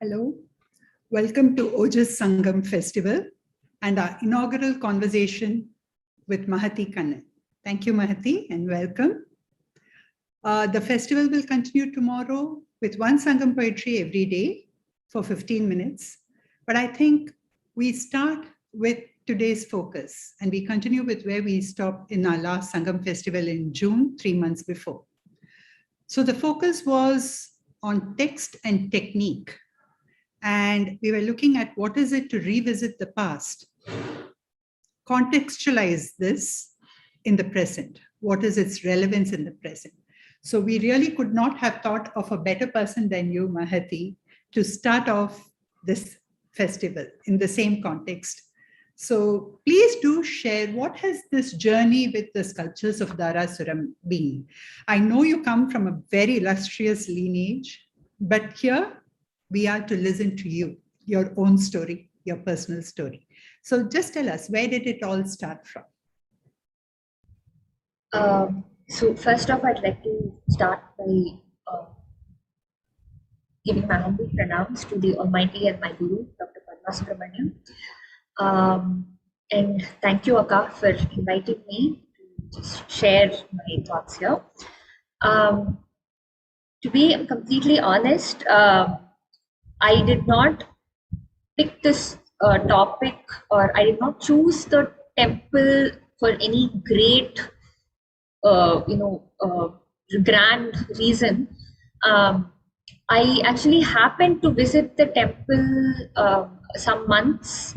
Hello, welcome to Ojas Sangam Festival and our inaugural conversation with Mahati Kannan. Thank you, Mahati, and welcome. The festival will continue tomorrow with one Sangam poetry every day for 15 minutes. But I think we start with today's focus and we continue with where we stopped in our last Sangam festival in June, 3 months before. So the focus was on text and technique. And we were looking at what is it to revisit the past, contextualize this in the present. What is its relevance in the present? So we really could not have thought of a better person than you, Mahati, to start off this festival in the same context. So please do share, what has this journey with the sculptures of Darasuram been? I know you come from a very illustrious lineage, but here we are to listen to you, your own story, your personal story. So just tell us, where did it all start from? So first off, I'd like to start by giving my humble pranams to the Almighty and my Guru, Dr. Padmasubramaniam. And thank you, Akka, for inviting me to just share my thoughts here. To be completely honest, I did not pick this topic, or I did not choose the temple for any great, grand reason. I actually happened to visit the temple some months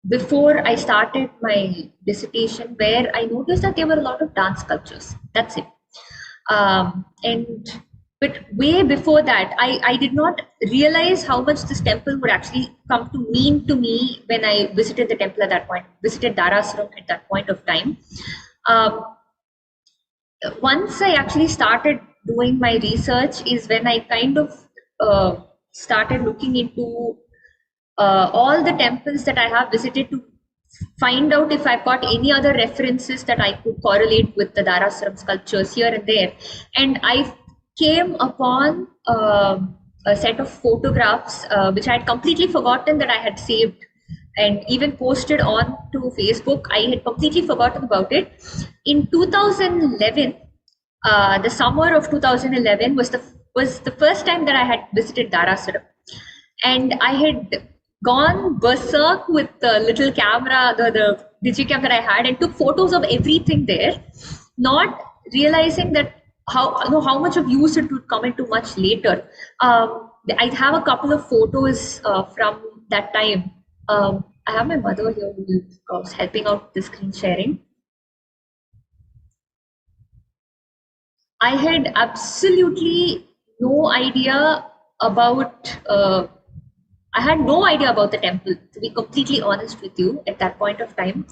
before I started my dissertation, where I noticed that there were a lot of dance sculptures. That's it. But way before that, I did not realize how much this temple would actually come to mean to me when I visited the temple at that point, visited Darasuram at that point of time. Once I actually started doing my research is when I kind of started looking into all the temples that I have visited to find out if I've got any other references that I could correlate with the Darasuram sculptures here and there. And I came upon a set of photographs which I had completely forgotten that I had saved and even posted on to Facebook. I had completely forgotten about it. In 2011, the summer of 2011 was the first time that I had visited Darasuram, and I had gone berserk with the little camera, the digicam that I had, and took photos of everything there, not realizing that how much of use it would come into much later. I have a couple of photos from that time. I have my mother here who was helping out with the screen sharing. I had absolutely no idea about, I had no idea about the temple, to be completely honest with you, at that point of time.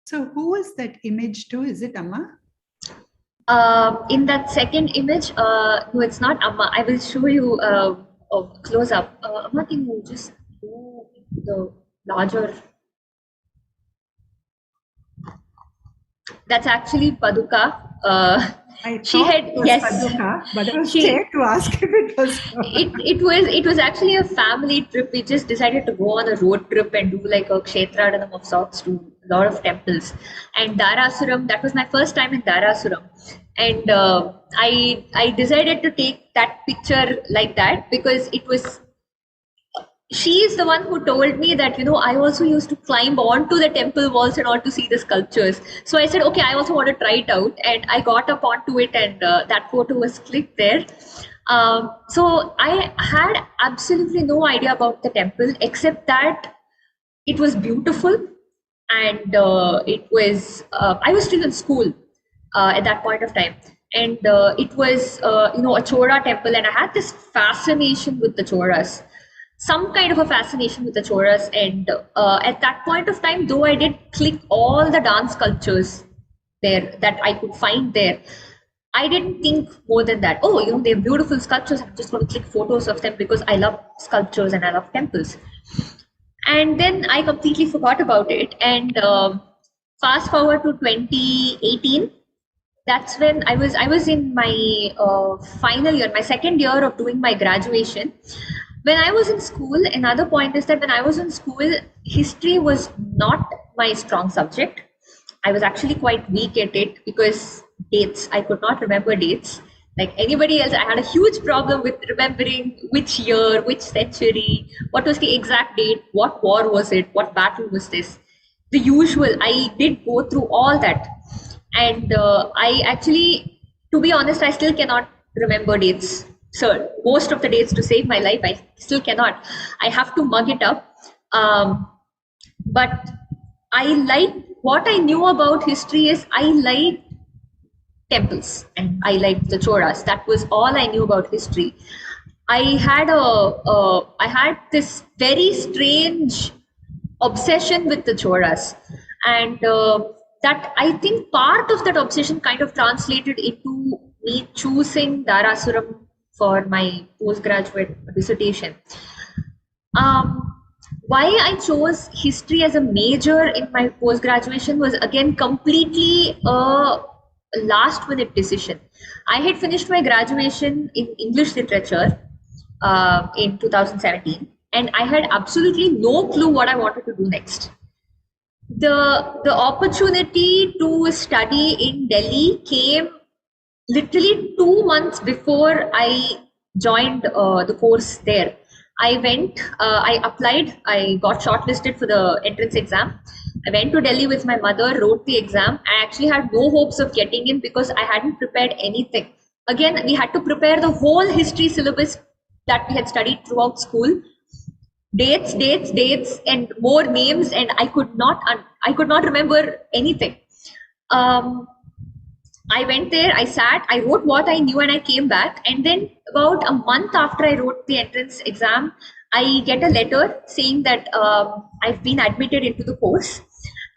So who was that image to? Is it Amma? In that second image, no, it's not Amma. I will show you a close up. Amma, can you just do the larger? That's actually Paduka. She had, yes, Paduka, but I was scared to ask if it was. It was actually a family trip. We just decided to go on a road trip and do like a kshetradanam of sorts to a lot of temples. And Darasuram, that was my first time in Darasuram. And I decided to take that picture like that because it was, she is the one who told me that, I also used to climb onto the temple walls and all to see the sculptures. So I said, okay, I also want to try it out. And I got up onto it and that photo was clicked there. So I had absolutely no idea about the temple, except that it was beautiful. And it was, I was still in school at that point of time. And it was, a Chora temple. And I had this fascination with the Choras. Some kind of a fascination with the Choras, and at that point of time, though I did click all the dance sculptures there that I could find there, I didn't think more than that. Oh, they're beautiful sculptures. I'm just going to click photos of them because I love sculptures and I love temples. And then I completely forgot about it. And fast forward to 2018, that's when I was in my final year, my second year of doing my graduation. When I was in school, another point is that when I was in school, history was not my strong subject. I was actually quite weak at it because dates, I could not remember dates. Like anybody else, I had a huge problem with remembering which year, which century, what was the exact date, what war was it, what battle was this. The usual, I did go through all that. And I actually, to be honest, I still cannot remember dates. So most of the dates to save my life, I still cannot. I have to mug it up. But I like what I knew about history is I liked temples and I liked the choras. That was all I knew about history. I had this very strange obsession with the choras, and that I think part of that obsession kind of translated into me choosing Darasuram for my postgraduate dissertation. Why I chose history as a major in my post graduation was again completely a last minute decision. I had finished my graduation in English literature in 2017, and I had absolutely no clue what I wanted to do next. The opportunity to study in Delhi came literally 2 months before I joined the course there. I applied, I got shortlisted for the entrance exam. I went to Delhi with my mother, wrote the exam. I actually had no hopes of getting in because I hadn't prepared anything. Again, we had to prepare the whole history syllabus that we had studied throughout school. Dates, and more names, and I could not remember anything. I went there, I sat, I wrote what I knew, and I came back. And then, about a month after I wrote the entrance exam, I get a letter saying that I've been admitted into the course.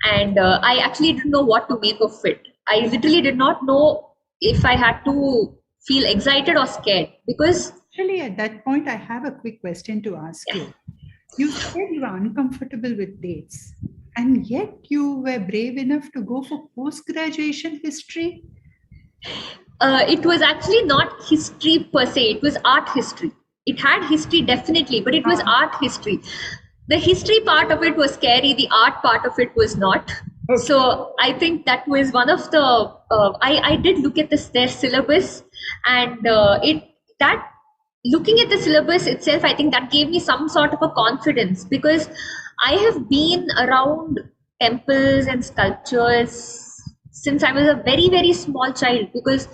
And I actually didn't know what to make of it. I literally did not know if I had to feel excited or scared because. Actually, at that point, I have a quick question to ask you. You said you were uncomfortable with dates, and yet you were brave enough to go for post-graduation history? It was actually not history per se, it was art history. It had history definitely, but it was art history. The history part of it was scary, the art part of it was not. Okay. So I think that was one of the, I did look at their syllabus, and looking at the syllabus itself, I think that gave me some sort of a confidence because I have been around temples and sculptures since I was a very, very small child because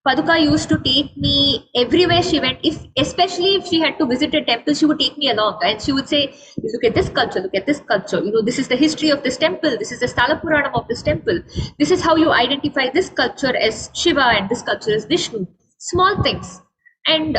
Paduka used to take me everywhere she went. Especially if she had to visit a temple, she would take me along and she would say, look at this sculpture, look at this sculpture. You know, this is the history of this temple. This is the Sthala Puranam of this temple. This is how you identify this sculpture as Shiva and this sculpture as Vishnu. Small things. And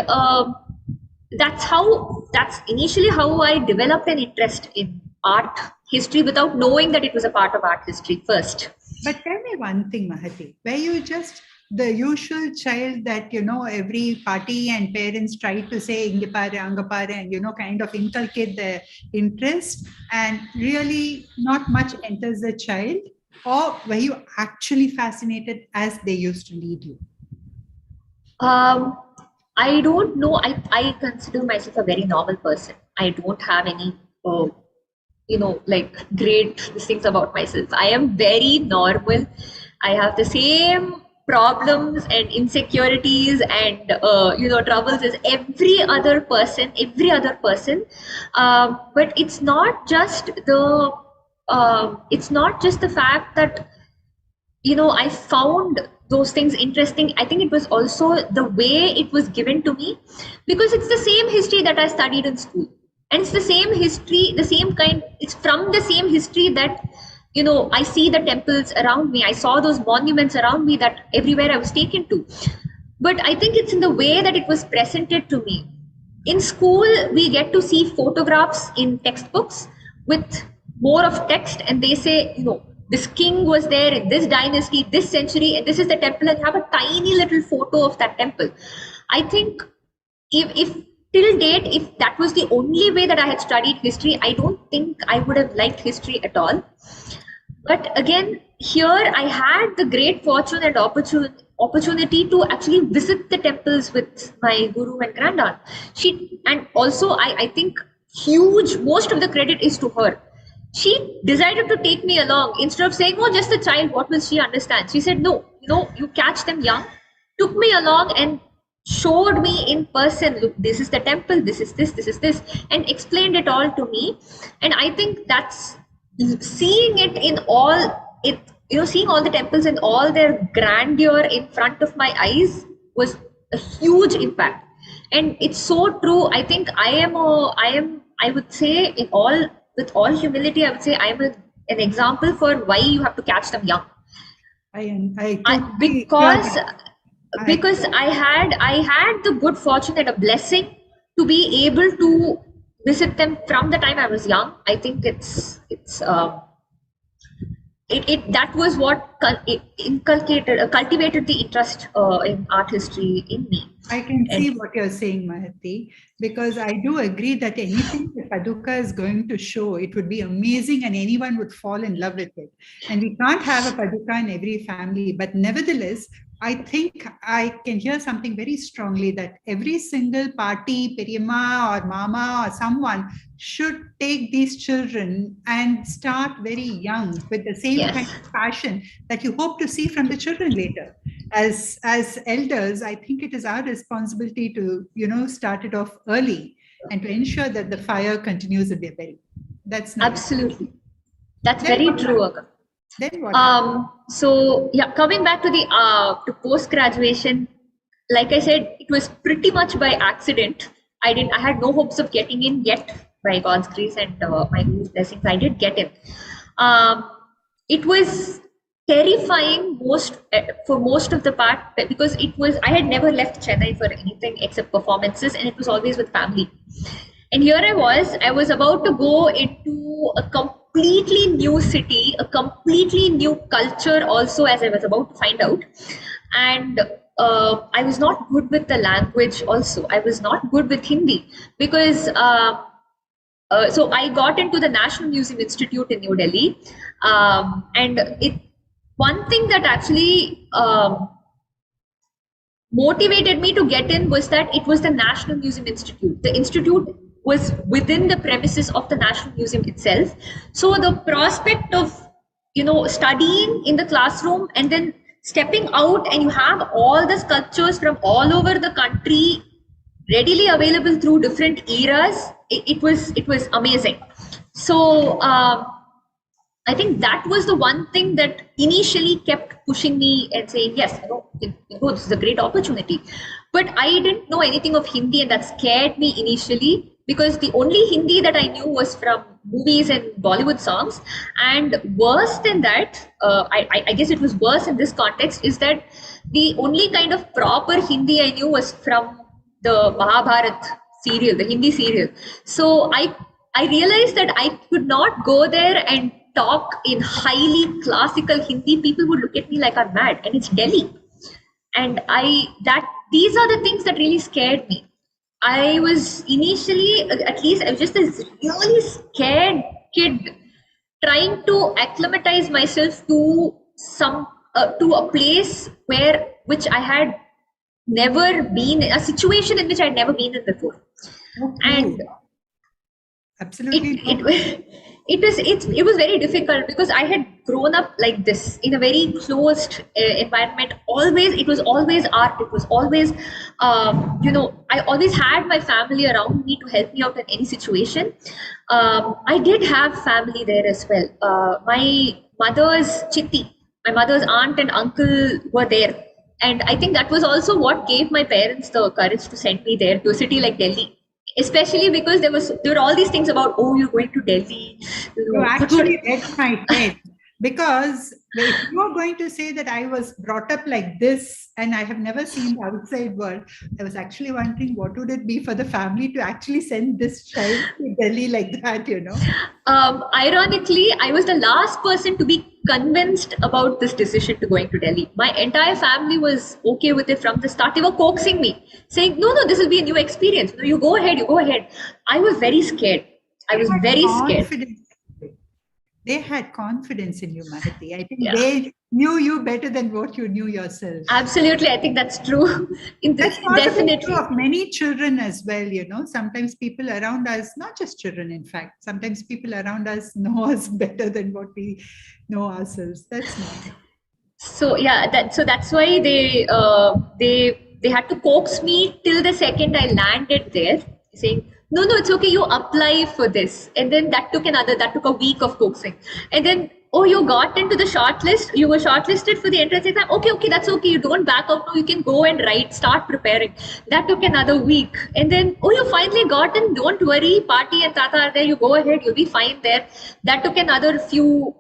that's initially how I developed an interest in art history without knowing that it was a part of art history first. But tell me one thing, Mahati, were you just the usual child that, every party and parents try to say, Ingipare, Angapare, and, kind of inculcate their interest and really not much enters the child? Or were you actually fascinated as they used to lead you? I don't know. I consider myself a very normal person. I don't have any, great things about myself. I am very normal. I have the same problems and insecurities and, troubles as every other person. But it's not just the fact that, I found those things interesting. I think it was also the way it was given to me because it's the same history that I studied in school. And it's the same history, it's from the same history that, I see the temples around me. I saw those monuments around me that everywhere I was taken to. But I think it's in the way that it was presented to me. In school, we get to see photographs in textbooks with more of text, and they say, this king was there in this dynasty, this century, and this is the temple, and have a tiny little photo of that temple. I think if till date, if that was the only way that I had studied history, I don't think I would have liked history at all. But again, here I had the great fortune and opportunity to actually visit the temples with my guru and granddad. And also I think huge, most of the credit is to her. She decided to take me along instead of saying, oh, just a child, what will she understand? She said, no, you catch them young, took me along and showed me in person, look, this is the temple, this is this, and explained it all to me. And I think that's seeing it in all it, seeing all the temples in all their grandeur in front of my eyes was a huge impact. And it's so true. I think I would say, in all, with all humility, I would say an example for why you have to catch them young. Because I had the good fortune and a blessing to be able to visit them from the time I was young. I think that was what cultivated the interest in art history in me. I can see what you're saying, Mahati, because I do agree that anything that Paduka is going to show, it would be amazing and anyone would fall in love with it. And we can't have a Paduka in every family, but nevertheless, I think I can hear something very strongly that every single party, Periyamma or Mama or someone should take these children and start very young with the same kind of passion that you hope to see from the children later. As elders, I think it is our responsibility to, start it off early and to ensure that the fire continues to be a very. That's nice. Absolutely. That's very true, Aga. Then what? So yeah, coming back to the to post-graduation, like I said, it was pretty much by accident. I had no hopes of getting in yet. By God's grace and my guru's blessings, I did get in. It was terrifying for most of the part, because I had never left Chennai for anything except performances, and it was always with family. And here I was about to go into a completely new city, a completely new culture also, as I was about to find out. And I was not good with the language also. I was not good with Hindi, because so I got into the National Museum Institute in New Delhi. And one thing that actually motivated me to get in was that it was the National Museum Institute. The institute was within the premises of the National Museum itself. So the prospect of, studying in the classroom and then stepping out, and you have all the sculptures from all over the country readily available through different eras, it was amazing. So I think that was the one thing that initially kept pushing me and saying, yes, this is a great opportunity. But I didn't know anything of Hindi, and that scared me initially, because the only Hindi that I knew was from movies and Bollywood songs. And worse than that, I guess it was worse in this context, is that the only kind of proper Hindi I knew was from the Mahabharat serial, the Hindi serial. So I realized that I could not go there and talk in highly classical Hindi. People would look at me like I'm mad, and it's Delhi. And these are the things that really scared me. I was initially, at least, I was just this really scared kid trying to acclimatize myself to to a place which I had never been, a situation in which I'd never been in before. Okay. And absolutely it was very difficult, because I had grown up like this in a very closed environment. It was always art. It was always I always had my family around me to help me out in any situation. I did have family there as well. My mother's chitti, my mother's aunt and uncle were there, and I think that was also what gave my parents the courage to send me there to a city like Delhi. Especially because there were all these things about, oh, you're going to Delhi. You actually read my head, because if you're going to say that I was brought up like this and I have never seen the outside world, I was actually wondering what would it be for the family to actually send this child to Delhi like that, Ironically, I was the last person to be convinced about this decision to going to Delhi. My entire family was okay with it from the start. They were coaxing me, saying, no, this will be a new experience. You go ahead. I was very scared. I was very scared. They had confidence in you, Mahati. I think Yeah. they knew you better than what you knew yourself. Absolutely, I think that's true. That's possibly true Definitely. of many children as well. Sometimes people around us, not just children, in fact, sometimes people around us know us better than what we know ourselves. That's nice. So yeah, that's why they had to coax me till the second I landed there, saying, no, it's okay, you apply for this. And then that took a week of coaxing. And then, oh, you got into the shortlist, you were shortlisted for the entrance exam. Okay, that's okay, you don't back out now, you can go and write, start preparing. That took another week. And then, oh, you finally got in, don't worry, party and tata are there, you go ahead, you'll be fine there. That took another few,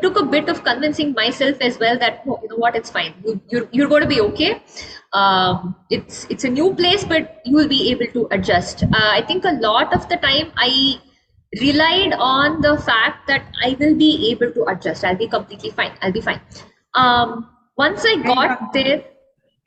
took a bit of convincing myself as well that, no, you know what, it's fine, you're going to be okay. It's a new place, but you will be able to adjust. I think a lot of the time I relied on the fact that I will be able to adjust, I'll be completely fine, I'll be fine. Once I got there,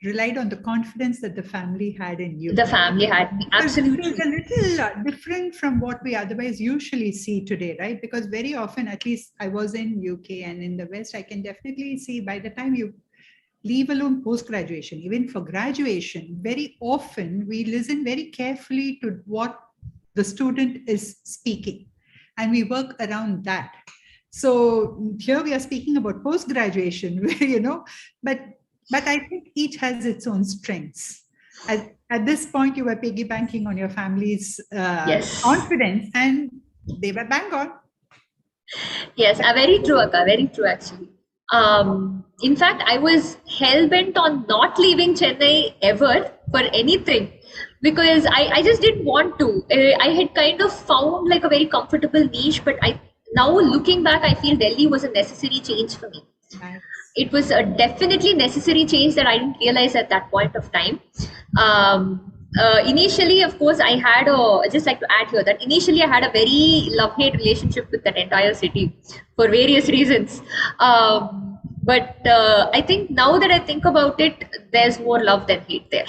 relied on the confidence that the family had in you. The family had me, absolutely. It's a little different from what we otherwise usually see today, right? Because very often, at least I was in UK and in the West, I can definitely see by the time you leave alone post-graduation, even for graduation, very often we listen very carefully to what the student is speaking and we work around that. So here we are speaking about post-graduation, but I think each has its own strengths. At this point, you were piggybacking on your family's Yes. confidence, and they were bang on. Yes, very true, Akka, very true, actually. In fact, I was hell-bent on not leaving Chennai ever for anything because I just didn't want to. I had kind of found like a very comfortable niche, but now looking back, I feel Delhi was a necessary change for me. Nice. It was a definitely necessary change that I didn't realize at that point of time. Initially, of course, I'd just like to add here that initially I had a very love-hate relationship with that entire city for various reasons. But I think now that I think about it, there's more love than hate there.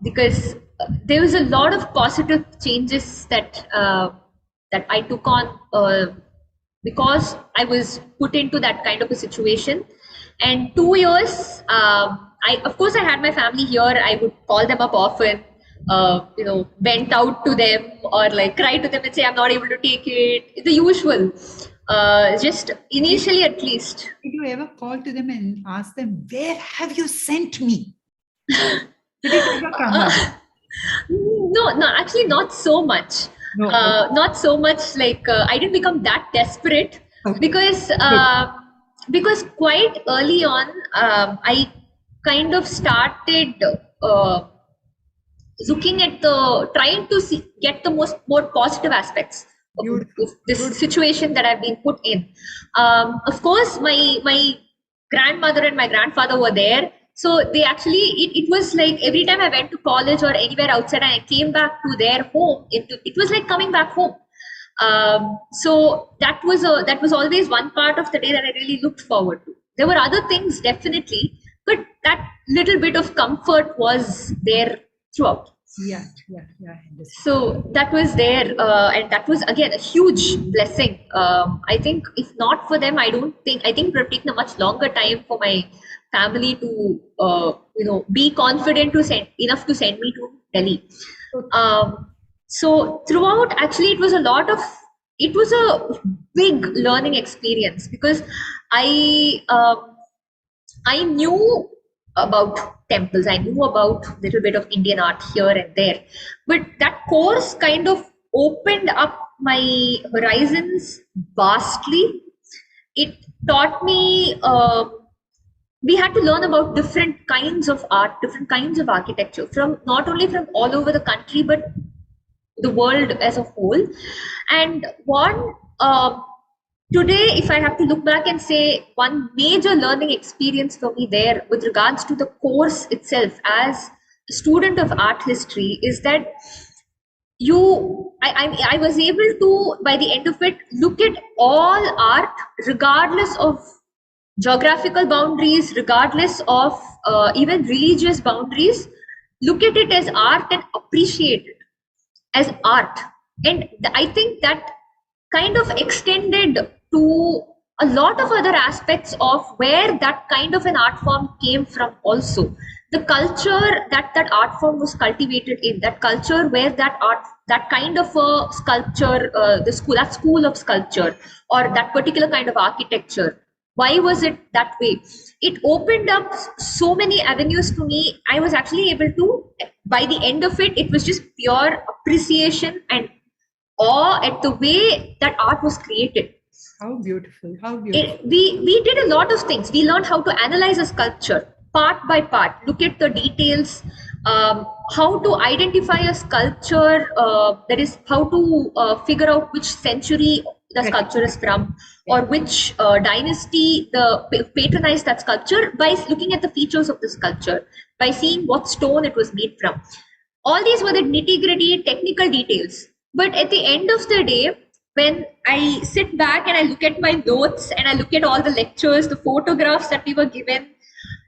Because there was a lot of positive changes that I took on because I was put into that kind of a situation. And 2 years, of course, I had my family here. I would call them up often, vent out to them or like cry to them and say, I'm not able to take it. The usual. Just initially, at least. Did you ever call to them and ask them, where have you sent me? Did it ever come up? No, actually, not so much. No. Not so much. Like I didn't become that desperate because quite early on, I kind of started looking at trying to get the more positive aspects of this situation that I've been put in. Of course, my grandmother and my grandfather were there. So they actually, it was like every time I went to college or anywhere outside and I came back to their home, it was like coming back home. So that was always one part of the day that I really looked forward to. There were other things definitely, but that little bit of comfort was there throughout. Yeah. So that was there, and that was again a huge blessing. I think if not for them, I think it would have taken a much longer time for my family to be confident enough to send me to Delhi. So throughout, actually, it was a big learning experience because I knew about temples, I knew about a little bit of Indian art here and there, but that course kind of opened up my horizons vastly. It taught me we had to learn about different kinds of art, different kinds of architecture, from not only from all over the country but the world as a whole. And today, if I have to look back and say one major learning experience for me there with regards to the course itself as a student of art history is that I was able to, by the end of it, look at all art regardless of geographical boundaries, regardless of even religious boundaries, look at it as art and appreciate it as art. And I think that kind of extended to a lot of other aspects of where that kind of an art form came from also. The culture that that art form was cultivated in, that culture where that kind of a sculpture, that school of sculpture or that particular kind of architecture, why was it that way? It opened up so many avenues to me. I was actually able to, by the end of it, it was just pure appreciation and awe at the way that art was created. How beautiful, how beautiful. We did a lot of things. We learned how to analyze a sculpture part by part, look at the details, how to identify a sculpture, that is, how to figure out which century the sculpture is from, or which dynasty patronized that sculpture, by looking at the features of the sculpture, by seeing what stone it was made from. All these were the nitty-gritty technical details. But at the end of the day, when I sit back and I look at my notes and I look at all the lectures, the photographs that we were given,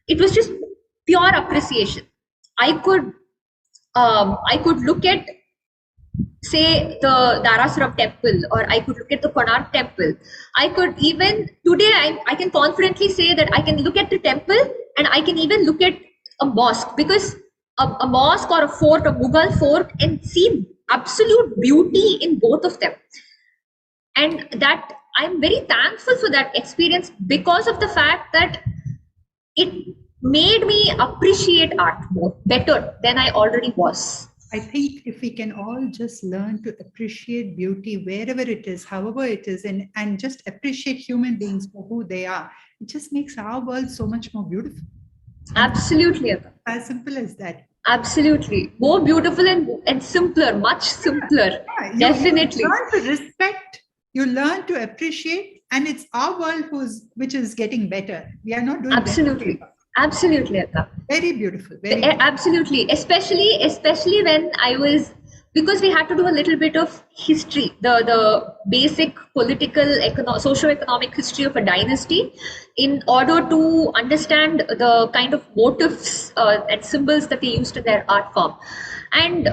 it was just pure appreciation. I could look at, say, the Darasuram temple, or I could look at the Konark temple. I could even, today I can confidently say that I can look at the temple and I can even look at a mosque, because a mosque or a fort, a Mughal fort, and see absolute beauty in both of them. And that I'm very thankful for that experience, because of the fact that it made me appreciate art better than I already was. I think if we can all just learn to appreciate beauty wherever it is, however it is, and just appreciate human beings for who they are, it just makes our world so much more beautiful. Absolutely. As simple as that. Absolutely. More beautiful and simpler, much simpler. Yeah, definitely. You learn to respect, you learn to appreciate, and it's our world which is getting better. We are not doing absolutely. Absolutely, Akka. Very beautiful. Very beautiful. Absolutely. Especially when I was, because we had to do a little bit of history, the basic political, socio-economic history of a dynasty, in order to understand the kind of motifs and symbols that they used in their art form. And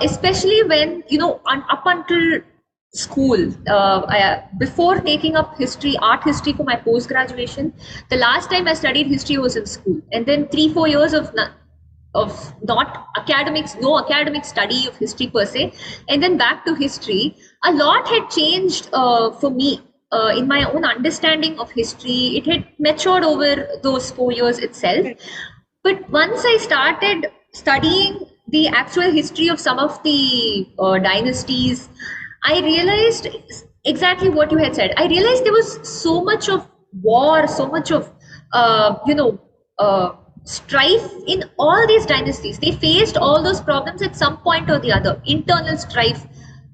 especially when, up until school, before taking up art history for my post-graduation, the last time I studied history was in school, and then 3-4 years of not academics, no academic study of history per se, and then back to history. A lot had changed for me in my own understanding of history. It had matured over those 4 years itself. But once I started studying the actual history of some of the dynasties, I realized exactly what you had said. I realized there was so much of war, so much of, strife in all these dynasties. They faced all those problems at some point or the other. Internal strife,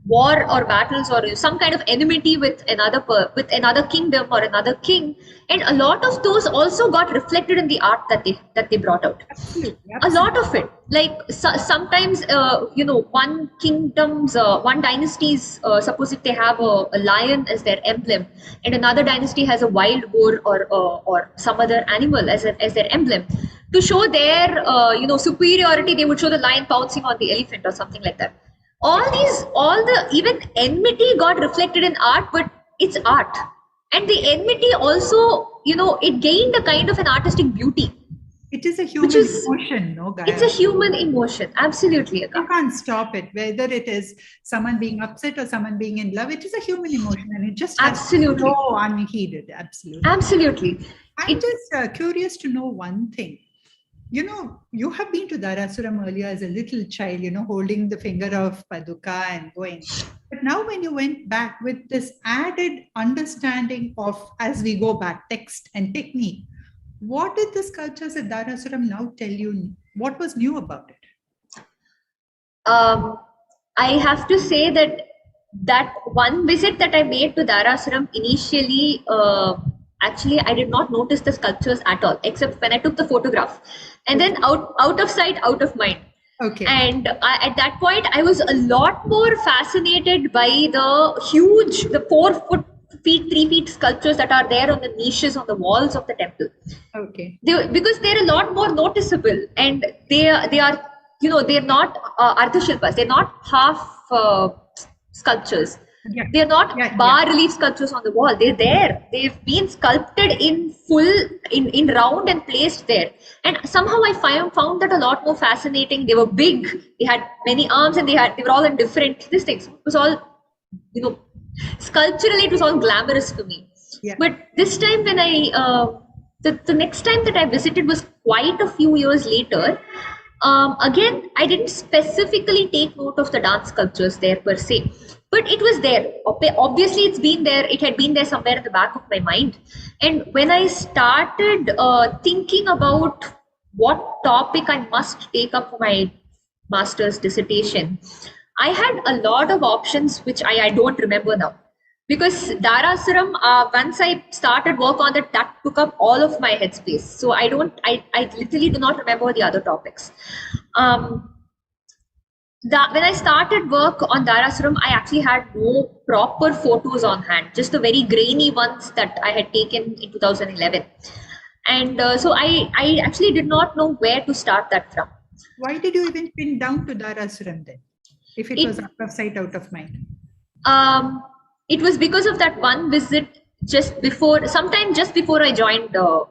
war or battles, or some kind of enmity with another kingdom or another king. And a lot of those also got reflected in the art that they brought out. Absolutely. A lot of it, like sometimes one dynasty's, suppose if they have a lion as their emblem, and another dynasty has a wild boar or some other animal as their emblem, to show their superiority, they would show the lion pouncing on the elephant or something like that. All the even enmity got reflected in art, but it's art. And the enmity also, it gained a kind of an artistic beauty. It is a human emotion, no, Gaia? It's a human emotion, absolutely. You can't stop it, whether it is someone being upset or someone being in love. It is a human emotion, and it just has to go unheeded. Absolutely. Absolutely. I'm just curious to know one thing. You have been to Darasuram earlier as a little child, holding the finger of Paduka and going. But now when you went back with this added understanding of, as we go back, text and technique, what did the sculptures at Darasuram now tell you? What was new about it? I have to say that one visit that I made to Darasuram initially, actually, I did not notice the sculptures at all, except when I took the photograph. And then out of sight, out of mind. Okay. And at that point, I was a lot more fascinated by the 4 feet, 3 feet sculptures that are there on the niches on the walls of the temple. Okay. Because they're a lot more noticeable, and they are they're not ardhashilpas. They're not half sculptures. Yeah. They're not Yeah, bar relief sculptures on the wall. They're there. They've been sculpted in full, in round and placed there. And somehow I found that a lot more fascinating. They were big. They had many arms, and they were all in different these things. It was all, sculpturally it was all glamorous for me. Yeah. But this time when the next time that I visited was quite a few years later. Again, I didn't specifically take note of the dance sculptures there per se, but it was there. Obviously, it's been there. It had been there somewhere in the back of my mind. And when I started thinking about what topic I must take up for my master's dissertation, I had a lot of options which I don't remember now. Because Darasuram, once I started work on it, that took up all of my headspace. So I literally do not remember the other topics. When I started work on Darasuram, I actually had no proper photos on hand, just the very grainy ones that I had taken in 2011. And so I actually did not know where to start that from. Why did you even pin down to Darasuram then? If it was out of sight, out of mind? It was because of that one visit sometime just before I joined the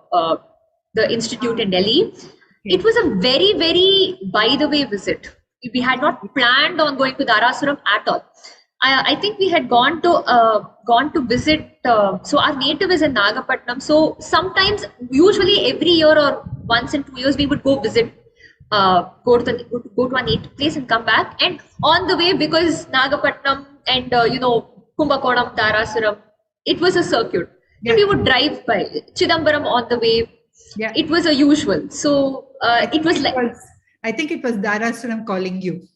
institute in Delhi. Okay. It was a very, very by the way visit. We had not planned on going to Darasuram at all. I think we had gone to visit. So our native is in Nagapattinam. So sometimes, usually every year or once in 2 years, we would go visit. Go to our native place and come back. And on the way, because Nagapattinam and Kumbakonam, Darasuram, it was a circuit. Yeah. And we would drive by Chidambaram on the way. Yeah. It was a usual. So it was like... I think it was Darasuram calling you.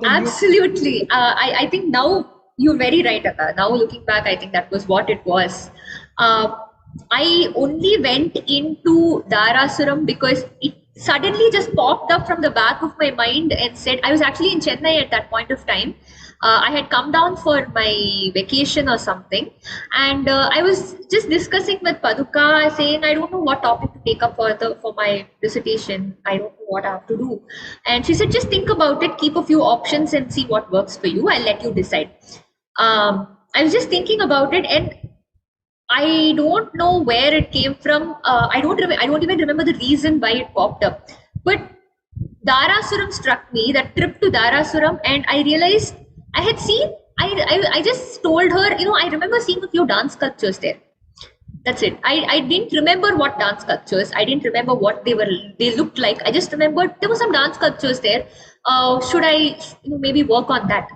Absolutely. I think now you're very right, Akka. Now looking back, I think that was what it was. I only went into Darasuram because it suddenly just popped up from the back of my mind and said, I was actually in Chennai at that point of time. I had come down for my vacation or something, and I was just discussing with Paduka, saying I don't know what topic to take up for my dissertation. I don't know what I have to do. And she said, just think about it, keep a few options and see what works for you. I'll let you decide. I was just thinking about it, and I don't know where it came from. I don't even remember the reason why it popped up. But Darasuram struck me, that trip to Darasuram, and I realized I had seen, I just told her, I remember seeing a few dance sculptures there. That's it. I didn't remember what dance sculptures. I didn't remember what they looked like. I just remembered there were some dance sculptures there. Should I maybe work on that?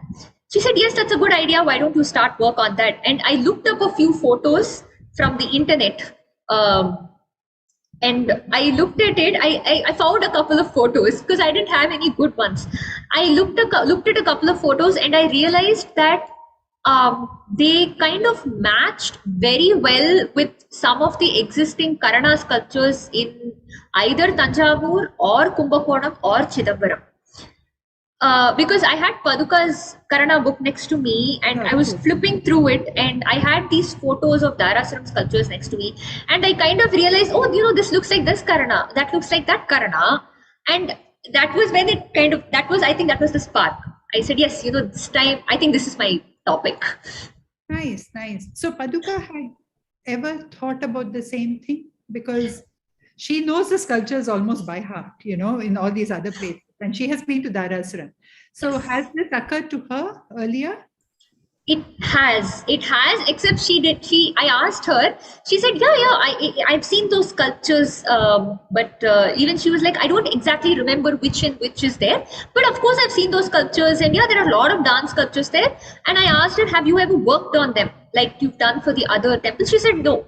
She said, yes, that's a good idea. Why don't you start work on that? And I looked up a few photos from the internet. And I looked at it. I found a couple of photos because I didn't have any good ones. I looked at a couple of photos, and I realized that they kind of matched very well with some of the existing Karana sculptures in either Tanjavur or Kumbakonam or Chidambaram. Because I had Paduka's Karana book next to me, and I was flipping through it, and I had these photos of Darasuram sculptures next to me, and I kind of realized, this looks like this Karana, that looks like that Karana, and that was when it I think that was the spark. I said, yes, this time, I think this is my topic. Nice. So Paduka had ever thought about the same thing? Because she knows the sculptures almost by heart, in all these other places. And she has been to Darasuram. So has this occurred to her earlier? It has, except I asked her, she said, I've seen those sculptures, but even she was like, I don't exactly remember which is there, but of course I've seen those sculptures, and there are a lot of dance sculptures there. And I asked her, have you ever worked on them like you've done for the other temples? She said, no.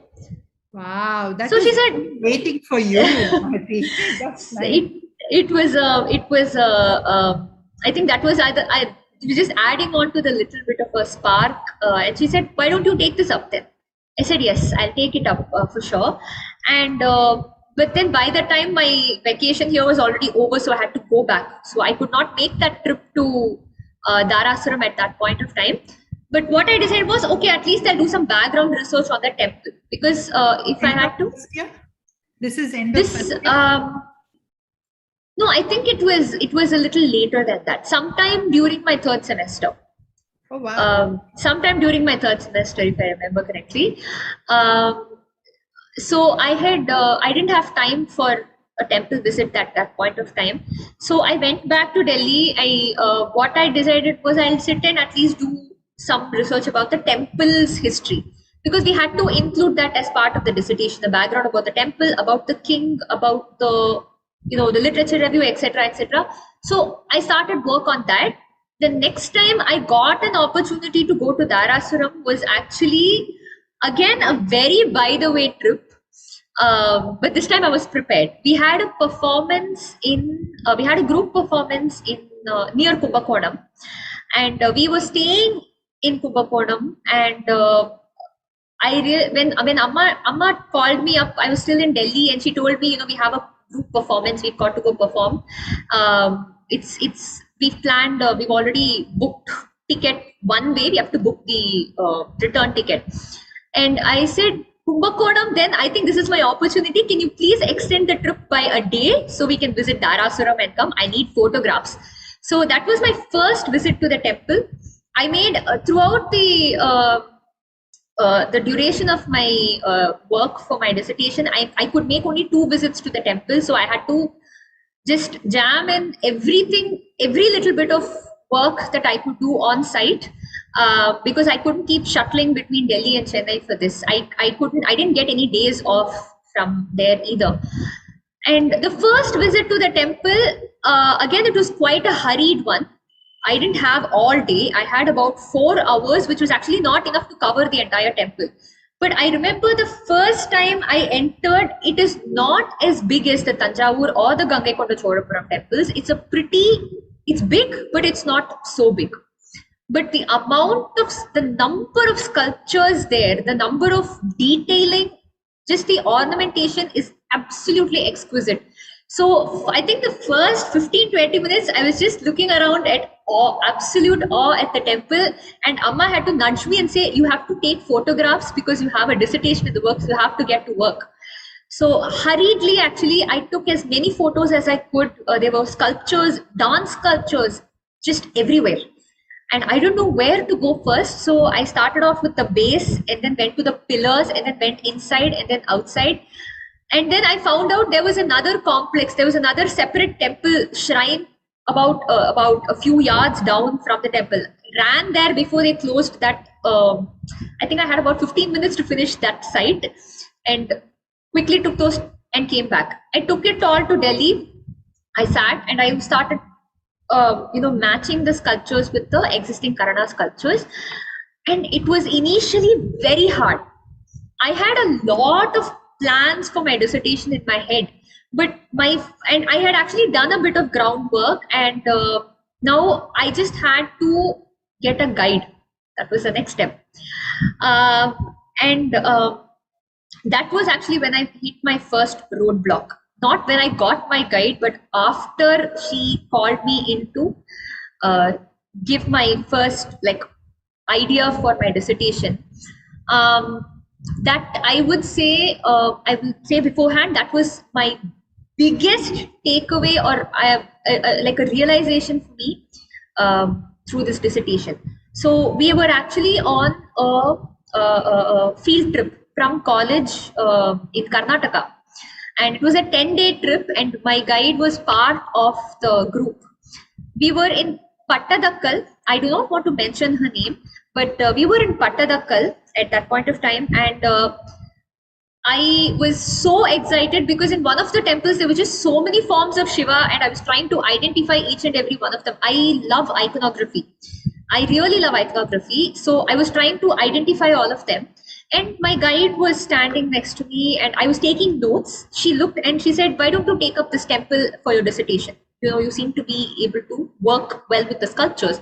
Wow, so she said, waiting for you. That's nice. It was I think that was just adding on to the little bit of a spark, and she said, why don't you take this up then? I said, yes, I'll take it up for sure. And but then by the time my vacation here was already over, so I had to go back, so I could not make that trip to Darasuram at that point of time. But what I decided was, okay, at least I'll do some background research on the temple, because if I had to, this is end of no, I think it was a little later than that. Sometime during my third semester. Oh, wow. Sometime during my third semester, if I remember correctly. Um, so I didn't have time for a temple visit at that point of time. So I went back to Delhi. What I decided was I'll sit and at least do some research about the temple's history, because we had to include that as part of the dissertation, the background about the temple, about the king, about the the literature review, etc., etc. So I started work on that. The next time I got an opportunity to go to Darasuram was actually again a very by the way trip. But this time I was prepared. We had a performance we had a group performance in near Kumbakonam, and we were staying in Kumbakonam. And when Amma called me up, I was still in Delhi, and she told me, we have a group performance. We've got to go perform. We've planned. We've already booked ticket one way. We have to book the return ticket. And I said, Kumbakonam, then I think this is my opportunity. Can you please extend the trip by a day so we can visit Darasuram and come? I need photographs. So that was my first visit to the temple. I made throughout the duration of my work for my dissertation, I could make only 2 visits to the temple. So I had to just jam in everything, every little bit of work that I could do on site, because I couldn't keep shuttling between Delhi and Chennai for this. I didn't get any days off from there either. And the first visit to the temple, again, it was quite a hurried one. I didn't have all day. I had about 4 hours, which was actually not enough to cover the entire temple. But I remember the first time I entered, it is not as big as the Tanjavur or the Gangaikonda Cholapuram temples. It's big, but it's not so big. But the number of sculptures there, the number of detailing, just the ornamentation is absolutely exquisite. So I think the first 15-20 minutes, I was just looking around at absolute awe at the temple. And Amma had to nudge me and say, you have to take photographs because you have a dissertation in the works, you have to get to work. So hurriedly, actually, I took as many photos as I could. There were sculptures, dance sculptures, just everywhere. And I don't know where to go first. So I started off with the base and then went to the pillars and then went inside and then outside. And then I found out there was another complex. There was another separate temple shrine about a few yards down from the temple. Ran there before they closed that. I think I had about 15 minutes to finish that site, and quickly took those and came back. I took it all to Delhi. I sat and I started, matching the sculptures with the existing Karana sculptures. And it was initially very hard. I had a lot of plans for my dissertation in my head, but I had actually done a bit of groundwork, and now I just had to get a guide. That was the next step. That was actually when I hit my first roadblock. Not when I got my guide, but after she called me in to give my first idea for my dissertation. That I would say beforehand, that was my biggest takeaway, or like a realization for me through this dissertation. So we were actually on a field trip from college in Karnataka, and it was a 10-day trip, and my guide was part of the group. We were in Pattadakkal. I do not want to mention her name, but we were in Pattadakkal at that point of time, and I was so excited because in one of the temples there were just so many forms of Shiva, and I was trying to identify each and every one of them. I love iconography. I really love iconography. So I was trying to identify all of them. And my guide was standing next to me and I was taking notes. She looked and she said, why don't you take up this temple for your dissertation? You seem to be able to work well with the sculptures.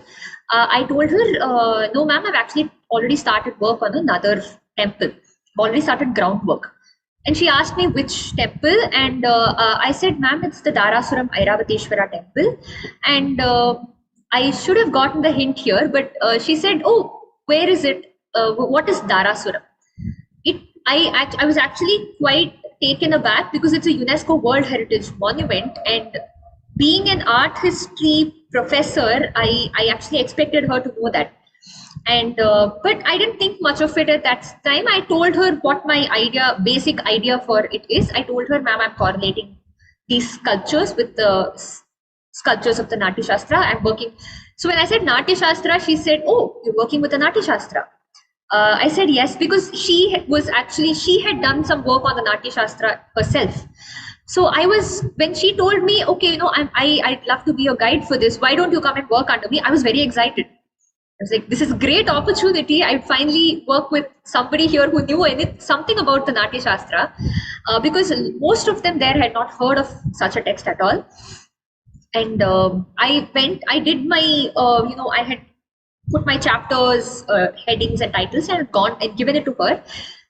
I told her, no, ma'am, I've actually already started work on another temple. Already started groundwork. And she asked me which temple, and I said, ma'am, it's the Darasuram Airavateshwara temple. And I should have gotten the hint here, but she said, oh, where is it? What is Darasuram? I was actually quite taken aback because it's a UNESCO World Heritage Monument, and being an art history professor, I actually expected her to know that. And but I didn't think much of it at that time. I told her what my basic idea for it is. I told her, ma'am, I'm correlating these sculptures with the sculptures of the Natya Shastra. I'm working. So when I said Natya Shastra, she said, oh, you're working with the Natya Shastra. I said yes, because she had done some work on the Natya Shastra herself. So when she told me, okay, I'd love to be your guide for this. Why don't you come and work under me? I was very excited. I was like, this is a great opportunity. I finally work with somebody here who knew something about the Natya Shastra, because most of them there had not heard of such a text at all. And I did my, I had put my chapters, headings and titles, and gone and given it to her.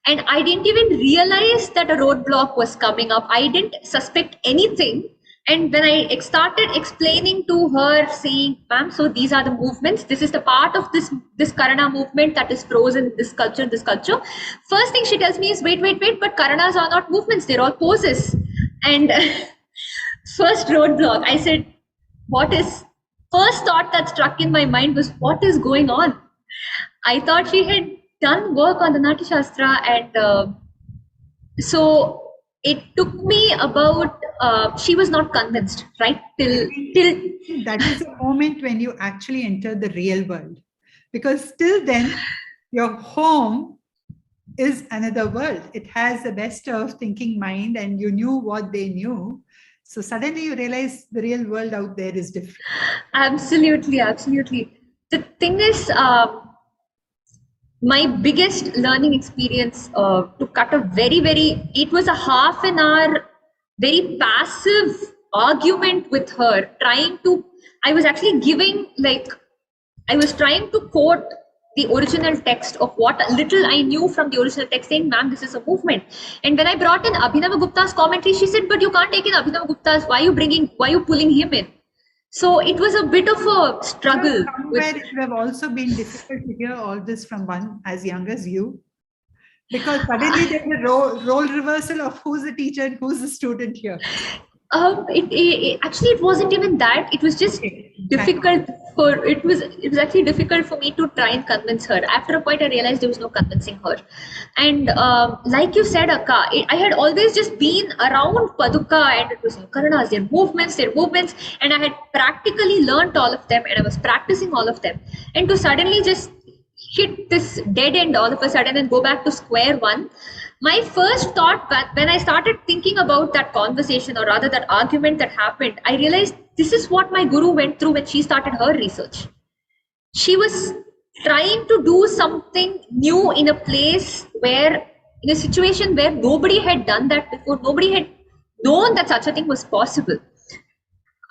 And I didn't even realize that a roadblock was coming up. I didn't suspect anything. And when I started explaining to her, saying, ma'am, so these are the movements. This is the part of this Karana movement that is frozen, this sculpture. First thing she tells me is, wait, but Karanas are not movements. They're all poses. And first roadblock, I said, first thought that struck in my mind was, what is going on? I thought she had done work on the Natya Shastra, and so it took me about, she was not convinced, right? Till that is the moment when you actually enter the real world, because till then your home is another world. It has the best of thinking mind, and you knew what they knew. So suddenly you realize the real world out there is different. Absolutely. The thing is, my biggest learning experience, to cut a it was a half an hour, very passive argument with her, I was actually I was trying to quote the original text of what little I knew from the original text, saying, ma'am, this is a movement. And when I brought in Abhinav Gupta's commentary, she said, but you can't take in Abhinav Gupta's, why are you pulling him in? So it was a bit of a struggle. Somewhere it would have also been difficult to hear all this from one as young as you, because suddenly there's a role reversal of who's the teacher and who's the student here. Actually, it wasn't even that. It was just difficult it was actually difficult for me to try and convince her. After a point, I realized there was no convincing her. And like you said, Akka, I had always just been around Paduka, and it was Karanas, their movements, and I had practically learned all of them, and I was practicing all of them. And to suddenly just hit this dead end all of a sudden and go back to square one, my first thought when I started thinking about that conversation, or rather that argument that happened, I realized this is what my guru went through when she started her research. She was trying to do something new in a situation where nobody had done that before. Nobody had known that such a thing was possible.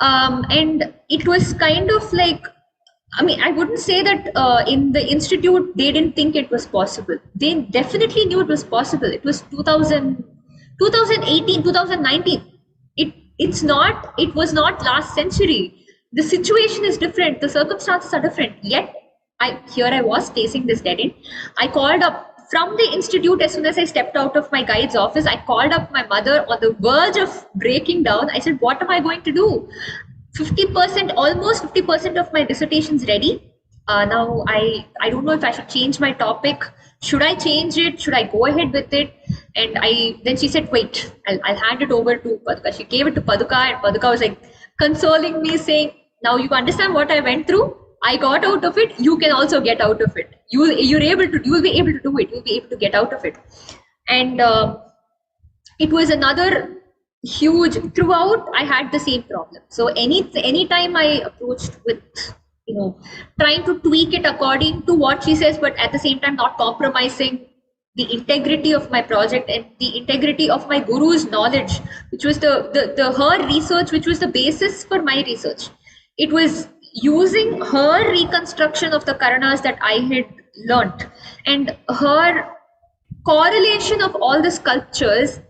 And it was kind of like, I wouldn't say that in the institute they didn't think it was possible. They definitely knew it was possible. It was 2018, 2019. It was not last century. The situation is different. The circumstances are different. Yet, here I was facing this dead end. I called up from the institute. As soon as I stepped out of my guide's office, I called up my mother on the verge of breaking down. I said, what am I going to do? 50%, almost 50% of my dissertation's ready. Now I don't know if I should change my topic. Should I change it? Should I go ahead with it? And then she said, wait, I'll hand it over to Paduka. She gave it to Paduka, and Paduka was like consoling me, saying, now you understand what I went through. I got out of it. You can also get out of it. You will be able to do it. You'll be able to get out of it. And it was another huge, throughout I had the same problem. So any time I approached with trying to tweak it according to what she says, but at the same time not compromising the integrity of my project and the integrity of my guru's knowledge, which was her research, which was the basis for my research. It was using her reconstruction of the Karanas that I had learnt, and her correlation of all the sculptures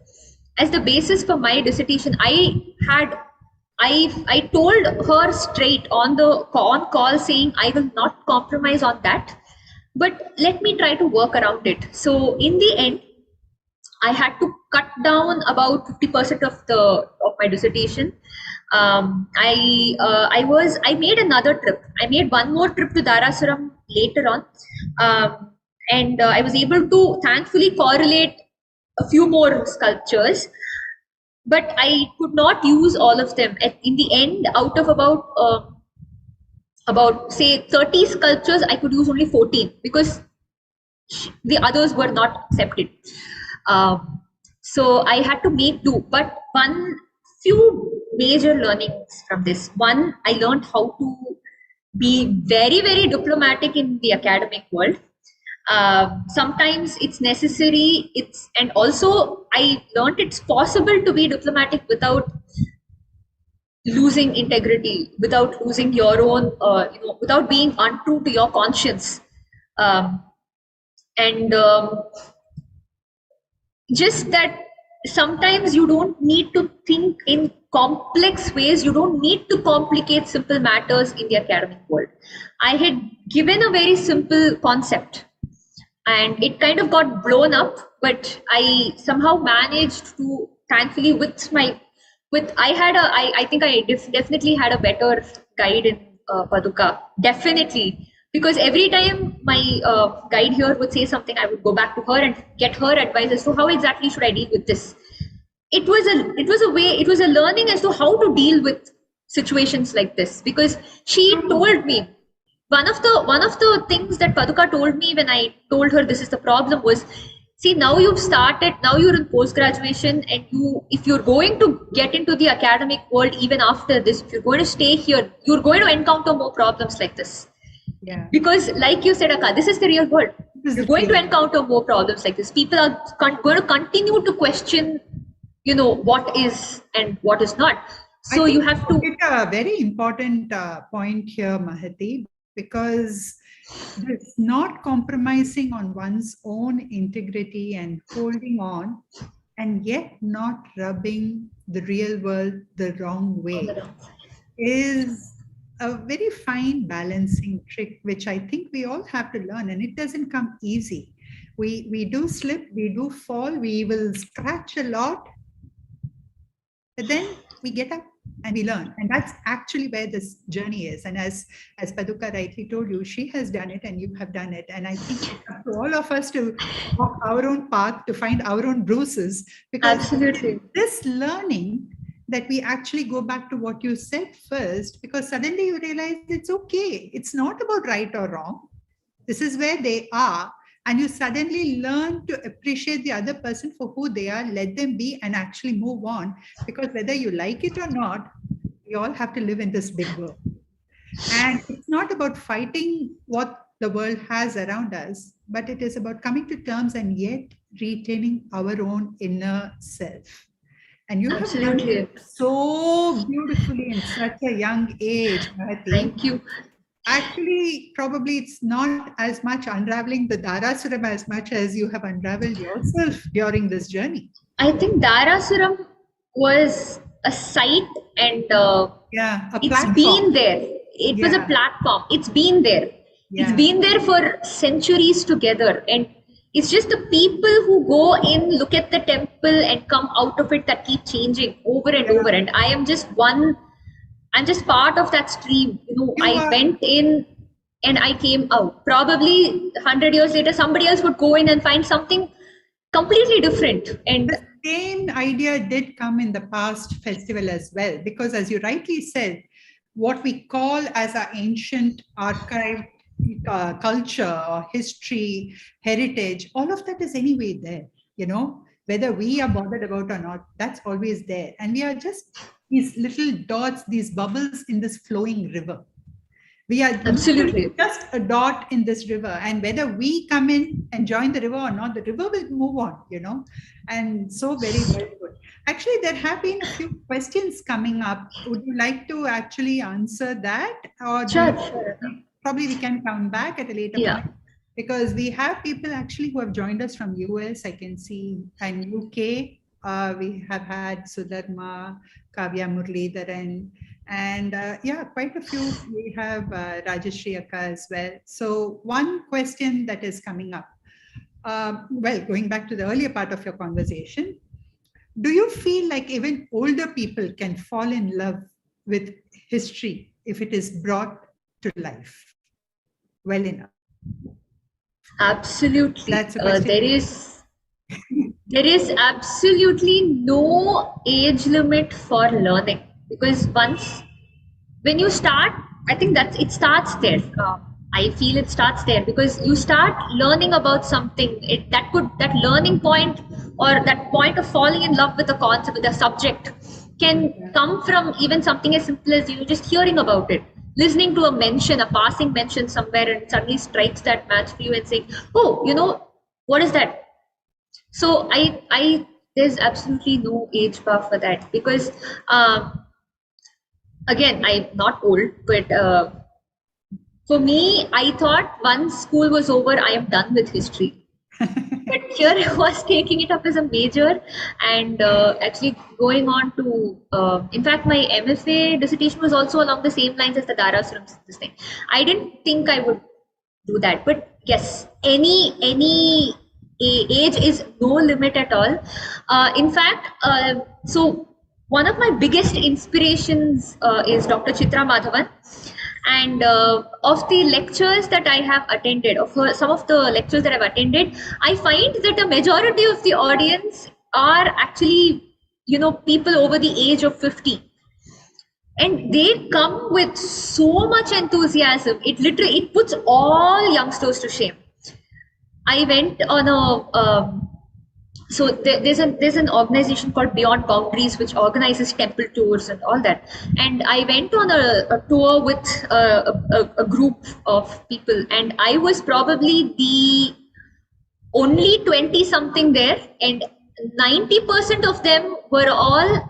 as the basis for my dissertation. I told her straight on call, saying I will not compromise on that, but let me try to work around it. So in the end, I had to cut down about 50% of my dissertation. I made another trip. I made one more trip to Darasuram later on. And I was able to thankfully correlate a few more sculptures, but I could not use all of them. In the end, out of about say 30 sculptures, I could use only 14 because the others were not accepted. Um, so I had to make do. But few major learnings from this. One, I learned how to be very, very diplomatic in the academic world. Sometimes it's necessary. And also I learned it's possible to be diplomatic without losing integrity, without losing your own, without being untrue to your conscience. Um, and Just that sometimes you don't need to think in complex ways, you don't need to complicate simple matters in the academic world. I had given a very simple concept and it kind of got blown up, but I somehow managed to, thankfully, I think I definitely had a better guide in Paduka, definitely, because every time my guide here would say something, I would go back to her and get her advice as to how exactly should I deal with this. It was a learning as to how to deal with situations like this, because she told me, one of the things that Paduka told me when I told her this is the problem was, see, now you're in post graduation, and if you're going to get into the academic world even after this, if you're going to stay here, you're going to encounter more problems like this. Yeah. Because like you said, Akka, this is the real world. You're going to encounter more problems like this. People are going to continue to question, what is and what is not. So you have to get a very important point here, Mahati, because it's not compromising on one's own integrity and holding on, and yet not rubbing the real world the wrong way is a very fine balancing trick, which I think we all have to learn, and it doesn't come easy. We do slip, we do fall, we will scratch a lot, but then we get up and we learn. And that's actually where this journey is. And as Paduka rightly told you, she has done it and you have done it. And I think it's up to all of us to walk our own path, to find our own bruises. Because absolutely, this learning that we actually go back to what you said first, because suddenly you realize it's okay. It's not about right or wrong. This is where they are. And you suddenly learn to appreciate the other person for who they are, let them be, and actually move on. Because whether you like it or not, we all have to live in this big world. And it's not about fighting what the world has around us, but it is about coming to terms and yet retaining our own inner self. And you have done it so beautifully in such a young age, Mahati. Thank you. Actually, probably it's not as much unraveling the Darasuram as much as you have unraveled yourself during this journey. I think Darasuram was a site, and it's been there. It was a platform. It's been there. Yeah. It's been there for centuries together. And it's just the people who go in, look at the temple and come out of it that keep changing over and over. And I am just I'm just part of that stream. I went in and I came out. Probably 100 years later, somebody else would go in and find something completely different. And the same idea did come in the past festival as well, because as you rightly said, what we call as our ancient archived culture or history, heritage, all of that is anyway there, whether we are bothered about or not, that's always there. And we are just these little dots, these bubbles in this flowing river. We are absolutely just a dot in this river. And whether we come in and join the river or not, the river will move on, And so very, very good. Actually, there have been a few questions coming up. Would you like to actually answer that? Or sure. Probably we can come back at a later point. Because we have people actually who have joined us from US, I can see, and UK. We have had Sudharma, Kavya Muralidharan, and quite a few. We have Rajashri Akka as well. So one question that is coming up. Going back to the earlier part of your conversation, do you feel like even older people can fall in love with history if it is brought to life well enough? Absolutely. That's a question. There is absolutely no age limit for learning, because once when you start, I think that it starts there. I feel it starts there because you start learning about something. That learning point, or that point of falling in love with the concept, with the subject, can come from even something as simple as you just hearing about it, listening to a mention, a passing mention somewhere, and suddenly strikes that match for you and saying, "Oh, what is that?" So I there's absolutely no age bar for that, because again, I'm not old, but for me, I thought once school was over, I am done with history. But here I was taking it up as a major, and actually going on to, in fact, my MFA dissertation was also along the same lines as the Darasuram this thing. I didn't think I would do that, but yes, any age is no limit at all. In fact, so one of my biggest inspirations is Dr. Chitra Madhavan, and of the lectures that I have attended, some of the lectures that I've attended, I find that a majority of the audience are actually people over the age of 50, and they come with so much enthusiasm. It puts all youngsters to shame. I went on a so there's an organization called Beyond Boundaries, which organizes temple tours and all that, and I went on a tour with a group of people, and I was probably the only 20 something there, and 90% of them were all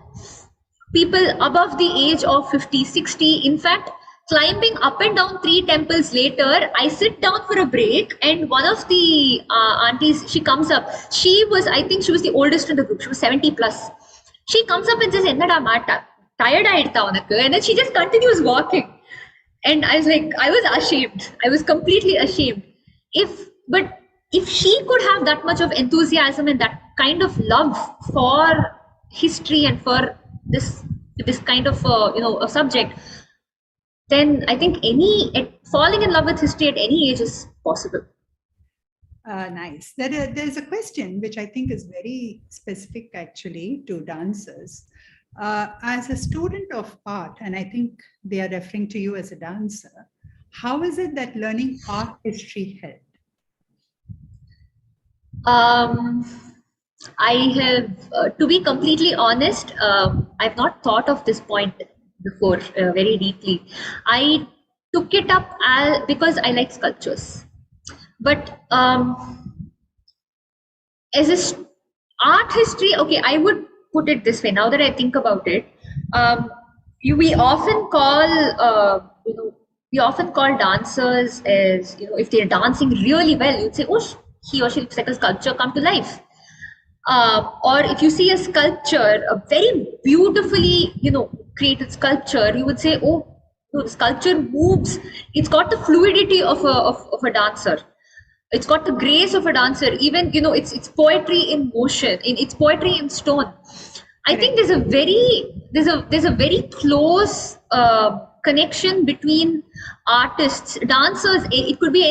people above the age of 50, 60. In fact, climbing up and down 3 temples later, I sit down for a break, and one of the aunties, she comes up. I think she was the oldest in the group. She was 70 plus. She comes up and says, "Ennada mata, tired aayirtha unakku," and then she just continues walking. And I was like, I was ashamed. I was completely ashamed. But if she could have that much of enthusiasm and that kind of love for history and for this kind of a subject, then I think falling in love with history at any age is possible. Nice. There's a question which I think is very specific actually to dancers. As a student of art, and I think they are referring to you as a dancer, how is it that learning art history helped? I have, to be completely honest, I've not thought of this point before very deeply. I took it up because I like sculptures. But as art history, okay, I would put it this way. Now that I think about it, we often call dancers as, if they're dancing really well, you'd say, "Oh, he or she looks like a sculpture come to life." Or if you see a sculpture, a very beautifully, created sculpture, you would say, "Oh, the sculpture moves. It's got the fluidity of a dancer. It's got the grace of a dancer. Even, it's poetry in motion. It's poetry in stone." I think there's a very close connection between artists, dancers. It could be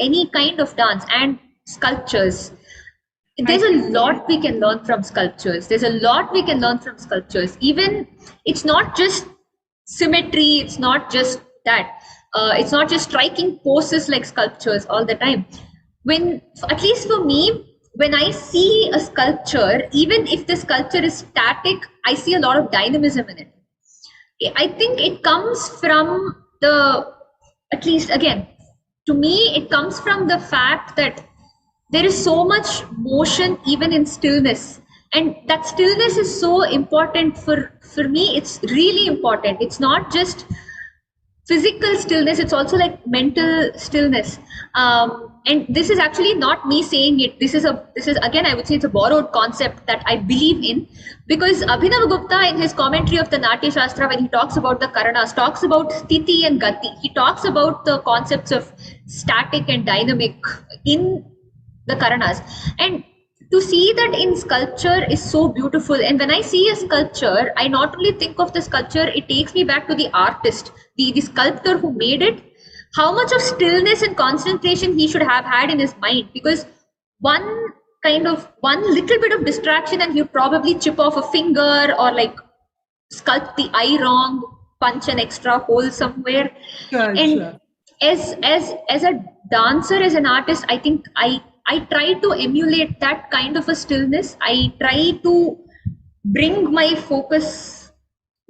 any kind of dance, and sculptures. There's a lot we can learn from sculptures. Even it's not just symmetry. It's not just that. It's not just striking poses like sculptures all the time. At least for me, when I see a sculpture, even if the sculpture is static, I see a lot of dynamism in it. I think it comes from at least again, to me, it comes from the fact that there is so much motion even in stillness, and that stillness is so important for me. It's really important. It's not just physical stillness, it's also like mental stillness. And this is actually not me saying it. This is again, I would say it's a borrowed concept that I believe in, because Abhinav Gupta, in his commentary of the Natya Shastra, when he talks about the Karanas, talks about Sthiti and Gati. He talks about the concepts of static and dynamic in the Karanas. And to see that in sculpture is so beautiful. And when I see a sculpture, I not only think of the sculpture, it takes me back to the artist, the sculptor who made it, how much of stillness and concentration he should have had in his mind, because one one little bit of distraction and he'd probably chip off a finger or like sculpt the eye wrong, punch an extra hole somewhere. Sure, And sure. as a dancer, as an artist, I think I try to emulate that kind of a stillness. I try to bring my focus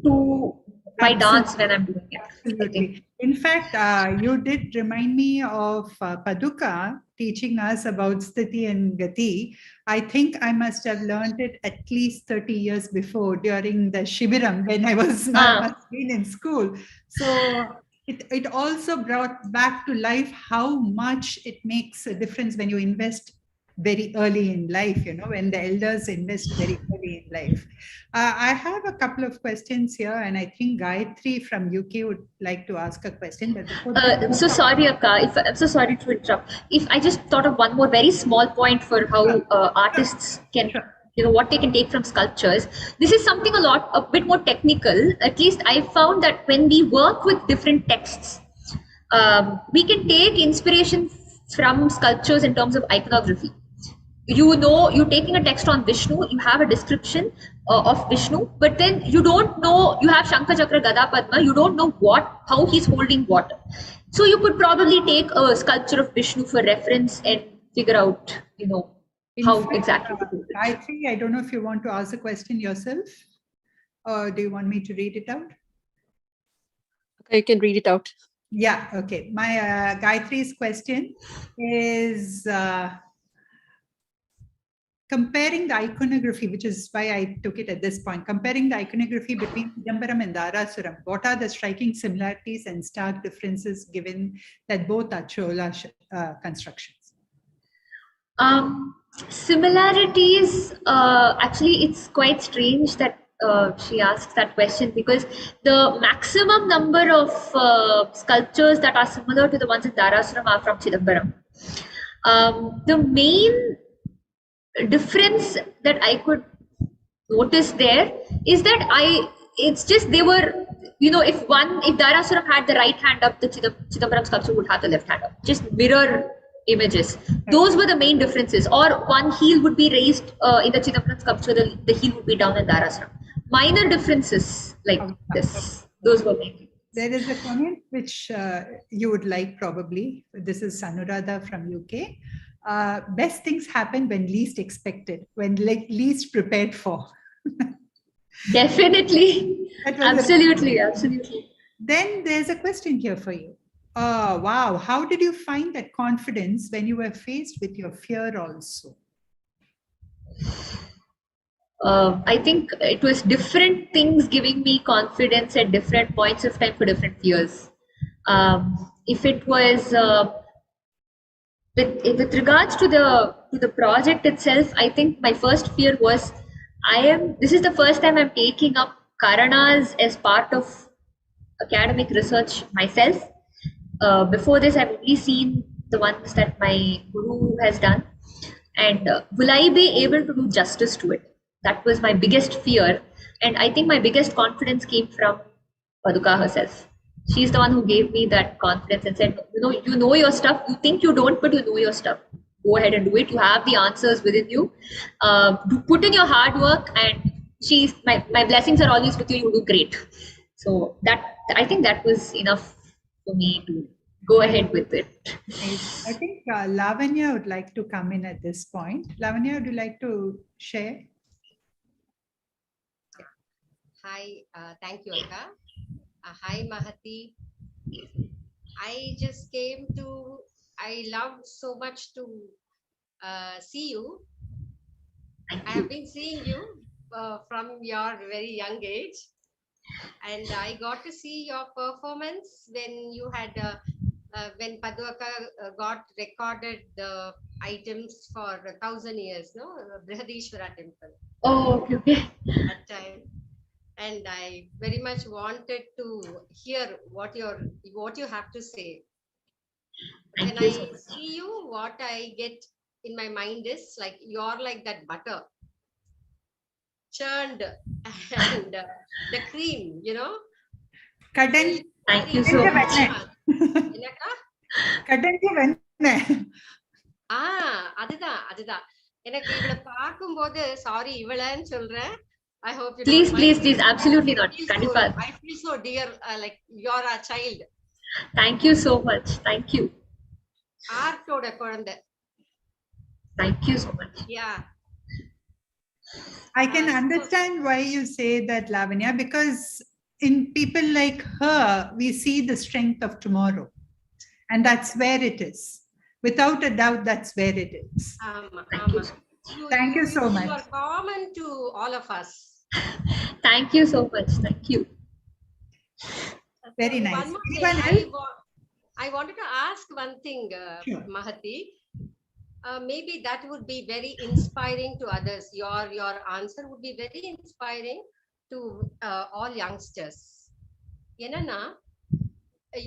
to my dance when I'm doing it. Absolutely. In fact, you did remind me of Paduka teaching us about Sthiti and Gati. I think I must have learned it at least 30 years before during the Shibiram when I was must been in school. So it also brought back to life how much it makes a difference when you invest very early in life, when the elders invest very early in life. I have a couple of questions here, and I think Gayatri from UK would like to ask a question. But before that, I'm so sorry, Akka. I'm so sorry to interrupt. If I just thought of one more very small point for how artists can, what they can take from sculptures. This is something a bit more technical. At least I found that when we work with different texts, we can take inspiration from sculptures in terms of iconography. You're taking a text on Vishnu, you have a description of Vishnu, but then you don't know, you have Shankha Chakra Gada Padma, you don't know how he's holding what. So you could probably take a sculpture of Vishnu for reference and figure out, how exactly to do it. Gayatri, I don't know if you want to ask a question yourself, or do you want me to read it out? Okay, you can read it out. Yeah, okay. My Gayatri's question is comparing the iconography, which is why I took it at this point, comparing the iconography between Chidambaram and Darasuram. What are the striking similarities and stark differences given that both are Chola constructions? Similarities, actually, it's quite strange that she asks that question, because the maximum number of sculptures that are similar to the ones in Darasuram are from Chidambaram. The main difference that I could notice there is that it's just they were, if Darasuram had the right hand up, the Chidambaram sculpture would have the left hand up. Just mirror images. Those were the main differences. Or one heel would be raised in the Chidambaram sculpture, the heel would be down in Darasuram. Minor differences like this. Those were main. There is a comment which you would like probably. This is Sanuradha from UK. Best things happen when least expected, when least prepared for. Definitely. Absolutely. Then there's a question here for you. Oh, wow. How did you find that confidence when you were faced with your fear also? I think it was different things giving me confidence at different points of time for different fears. If it was with regards to the project itself, I think my first fear was this is the first time I'm taking up Karanas as part of academic research myself. Before this, I've only seen the ones that my guru has done, and will I be able to do justice to it? That was my biggest fear, and I think my biggest confidence came from Paduka herself. She's the one who gave me that confidence and said, you know your stuff. You think you don't, but you know your stuff. Go ahead and do it. You have the answers within you. Put in your hard work, and my blessings are always with you. You do great. So I think that was enough for me to go ahead with it. I think Lavanya would like to come in at this point. Lavanya, would you like to share? Hi, thank you, Akka. Hi, Mahati. I just I loved so much to see you. I have been seeing you from your very young age. And I got to see your performance when you had, when Paduka got recorded the items for 1,000 years, no? Brihadishwara temple. Oh, okay. That time. And I very much wanted to hear what you have to say. When I see you, what I get in my mind is like you're like that butter churned and the cream, Kadan, thank you so much. என்னக்கா? கடந்து வந்தேன். அதுதான் எனக்கு இவளை பார்க்கும்போது sorry இவளன்னு சொல்றேன். I hope you Please, don't please, mind. please, absolutely not. I Kandipa. feel so dear, like you're a child. Thank you so much. Thank you. ஆர்ட்டோட குழந்தை. Thank you so much. Yeah. I can understand why you say that, Lavanya, because in people like her, we see the strength of tomorrow. And that's where it is. Without a doubt, that's where it is. Thank you so much. You are common to all of us. Thank you so much. Thank you. Very nice. One more thing, I wanted to ask one thing, Sure. Mahati. Maybe that would be very inspiring to others. Your answer would be very inspiring to all youngsters. Yenana,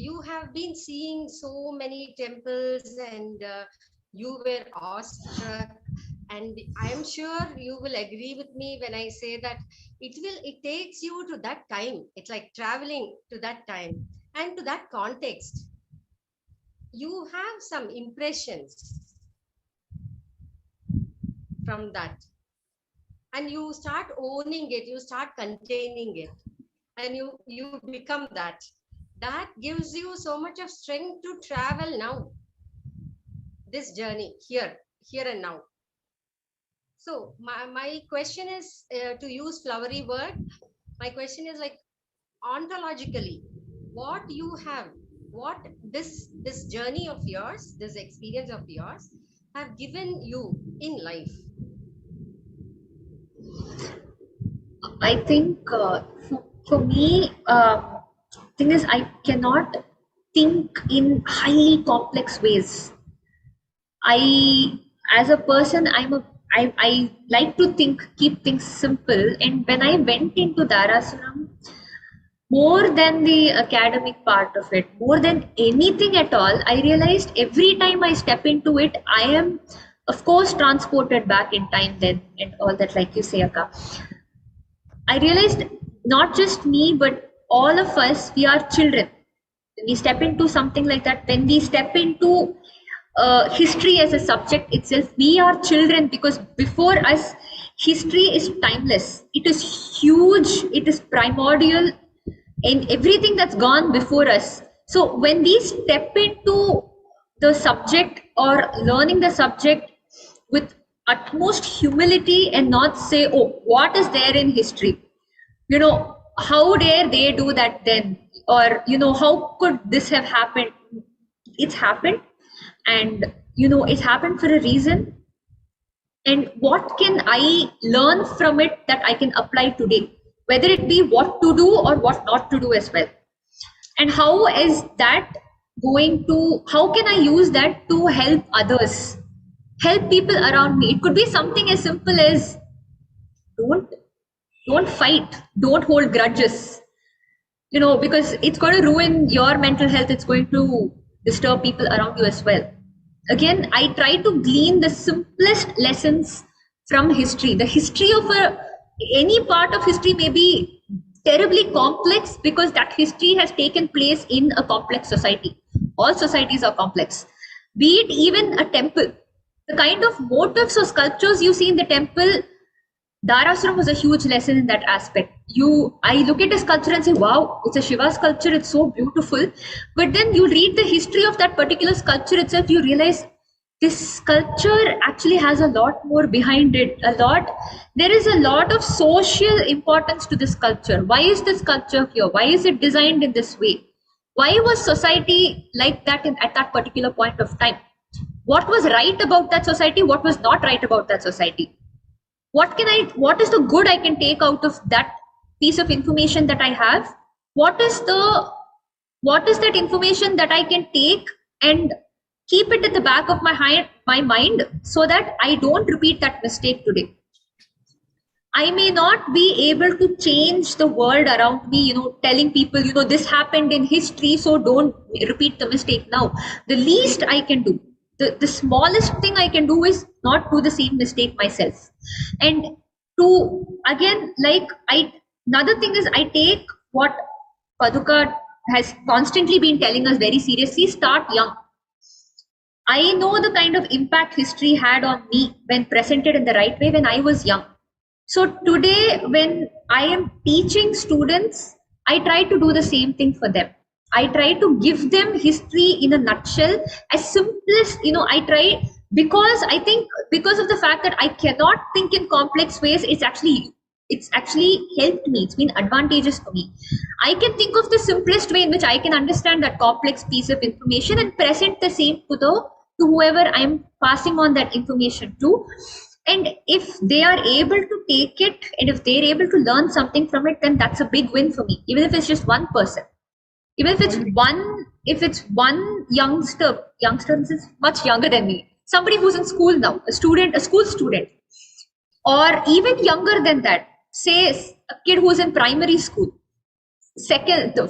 you have been seeing so many temples and you were awestruck, and I am sure you will agree with me when I say that it takes you to that time. It's like traveling to that time and to that context. You have some impressions from that, and you start owning it, you start containing it, and you become that gives you so much of strength to travel now, this journey here and now. So my question is, to use flowery word, my question is like, ontologically, what you have, what this journey of yours, this experience of yours have given you in life? I think for me, thing is, I cannot think in highly complex ways. As a person, I like to keep things simple. And when I went into Darasuram, more than the academic part of it, more than anything at all, I realized every time I step into it, I am, of course, transported back in time then and all that, like you say, Akka. I realized not just me, but all of us, we are children. When we step into something like that, when we step into history as a subject itself, we are children, because before us, history is timeless. It is huge. It is primordial in everything that's gone before us. So when we step into the subject or learning the subject with utmost humility and not say, oh, what is there in history? How dare they do that then? Or, how could this have happened? It's happened, and, it happened for a reason. And what can I learn from it that I can apply today? Whether it be what to do or what not to do as well. And how is that how can I use that to help others? Help people around me. It could be something as simple as don't fight, don't hold grudges, because it's going to ruin your mental health. It's going to disturb people around you as well. Again, I try to glean the simplest lessons from history. The history of any part of history may be terribly complex, because that history has taken place in a complex society. All societies are complex. Be it even a temple, the kind of motifs or sculptures you see in the temple, Darasuram was a huge lesson in that aspect. I look at a sculpture and say, wow, it's a Shiva sculpture, it's so beautiful. But then you read the history of that particular sculpture itself, you realize this sculpture actually has a lot more behind it. There is a lot of social importance to this sculpture. Why is this sculpture here? Why is it designed in this way? Why was society like that at that particular point of time? What was right about that society? What was not right about that society? What is the good I can take out of that piece of information that I have? What is that information that I can take and keep it at the back of my mind, so that I don't repeat that mistake today? I may not be able to change the world around me, telling people, this happened in history, so don't repeat the mistake now. The least I can do, the smallest thing I can do is not do the same mistake myself. And another thing is, I take what Paduka has constantly been telling us very seriously, start young. I know the kind of impact history had on me when presented in the right way when I was young. So today, when I am teaching students, I try to do the same thing for them. I try to give them history in a nutshell, as simple as, I try, because I think because of the fact that I cannot think in complex ways, it's actually helped me. It's been advantageous for me. I can think of the simplest way in which I can understand that complex piece of information and present the same to whoever I'm passing on that information to. And if they are able to take it, and if they're able to learn something from it, then that's a big win for me. Even if it's just one person, even if it's one youngster is much younger than me, somebody who's in school now, a school student, or even younger than that, say a kid who's in primary school,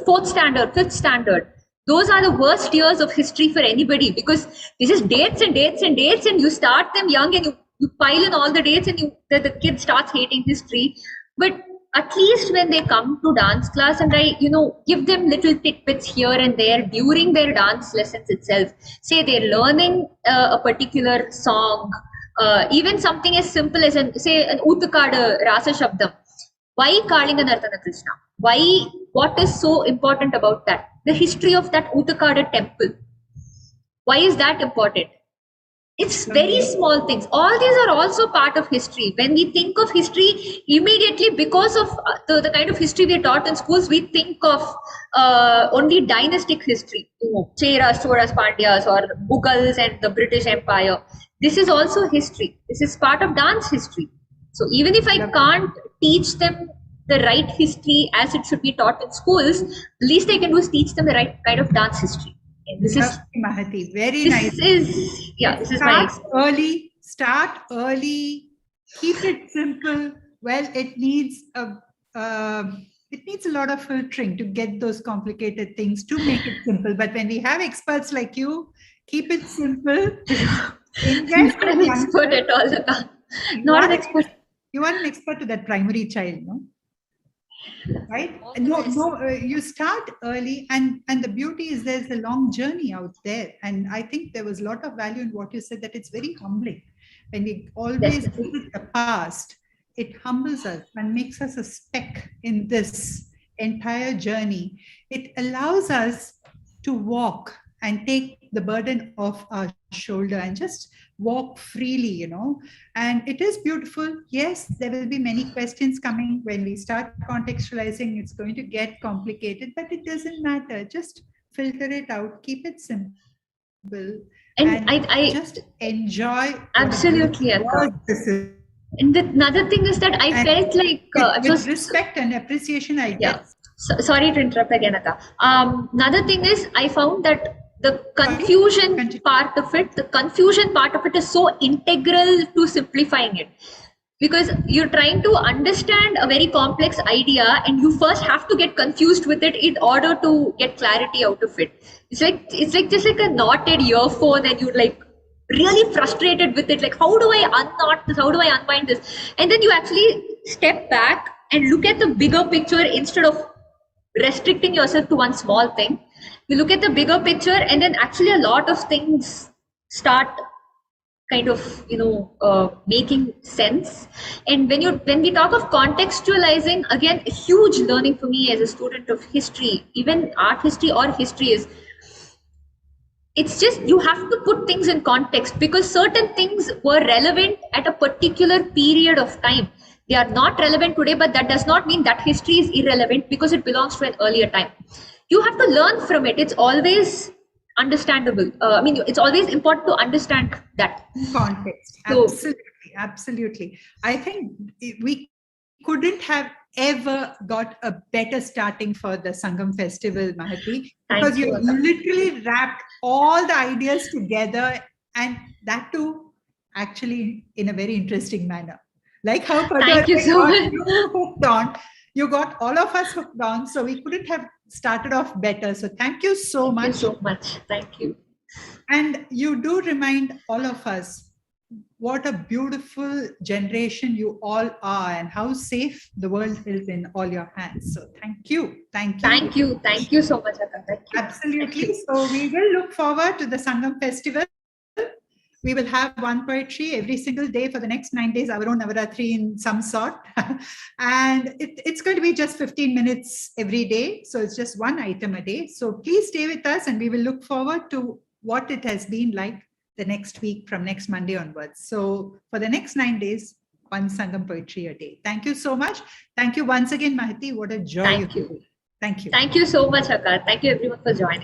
fourth standard, fifth standard. Those are the worst years of history for anybody, because this is dates and dates and dates, and you start them young and you pile in all the dates, and the kid starts hating history. But at least when they come to dance class, and I give them little tidbits here and there during their dance lessons itself, say they're learning a particular song, even something as simple as an Uttukada Rasa Shabdam. Why Kalinga Nartana Krishna? Why? What is so important about that? The history of that Uttukada temple. Why is that important? It's very small things. All these are also part of history. When we think of history, immediately, because of the kind of history we are taught in schools, we think of only dynastic history, Cheras, Cholas, Pandyas, or Mughals and the British Empire. This is also history. This is part of dance history. So even if I can't teach them the right history as it should be taught in schools, the least I can do is teach them the right kind of dance history. And this is Mahati, very nice. This is my start early, keep it simple. Well, it needs a lot of filtering to get those complicated things to make it simple. But when we have experts like you, keep it simple. Not an expert at all. Not an expert. You are an expert to that primary child, no? Right? No, you start early, and the beauty is there's a long journey out there. And I think there was a lot of value in what you said, that it's very humbling. When we always visit the past, it humbles us and makes us a speck in this entire journey. It allows us to walk and take the burden off our shoulder and just walk freely, and it is beautiful. Yes, there will be many questions coming when we start contextualizing. It's going to get complicated, but it doesn't matter. Just filter it out, keep it simple, and I just enjoy. Absolutely. And another thing is that I felt like with respect and appreciation, I guess. Sorry to interrupt again, Akka. Another thing is, I found that the confusion part of it is so integral to simplifying it, because you're trying to understand a very complex idea and you first have to get confused with it in order to get clarity out of it. It's like just like a knotted earphone, and you're like really frustrated with it, like, how do I unknot this, how do I unwind this? And then you actually step back and look at the bigger picture instead of restricting yourself to one small thing. You look at the bigger picture, and then actually a lot of things start kind of making sense. And when we talk of contextualizing, again, a huge learning for me as a student of history, even art history or history, is it's just you have to put things in context, because certain things were relevant at a particular period of time. They are not relevant today, but that does not mean that history is irrelevant because it belongs to an earlier time. You have to learn from it. It's always understandable. It's always important to understand that context. Absolutely. I think we couldn't have ever got a better starting for the Sangam Festival, Mahati, because you literally wrapped all the ideas together, and that too actually in a very interesting manner. Like how Thank you so much. Hooked on. You got all of us hooked on, so we couldn't have started off better. So thank you so much. Thank you so much. Thank you. And you do remind all of us what a beautiful generation you all are, and how safe the world is in all your hands. So thank you. Thank you. Thank you so much, Akka. Thank you. Absolutely. Thank you. So we will look forward to the Sangam Festival. We will have one poetry every single day for the next 9 days, our own Navaratri in some sort. And it's going to be just 15 minutes every day. So it's just one item a day. So please stay with us, and we will look forward to what it has been like the next week from next Monday onwards. So for the next 9 days, one Sangam poetry a day. Thank you so much. Thank you once again, Mahati. What a joy. Thank you. Thank you. Thank you so much, Akka. Thank you everyone for joining.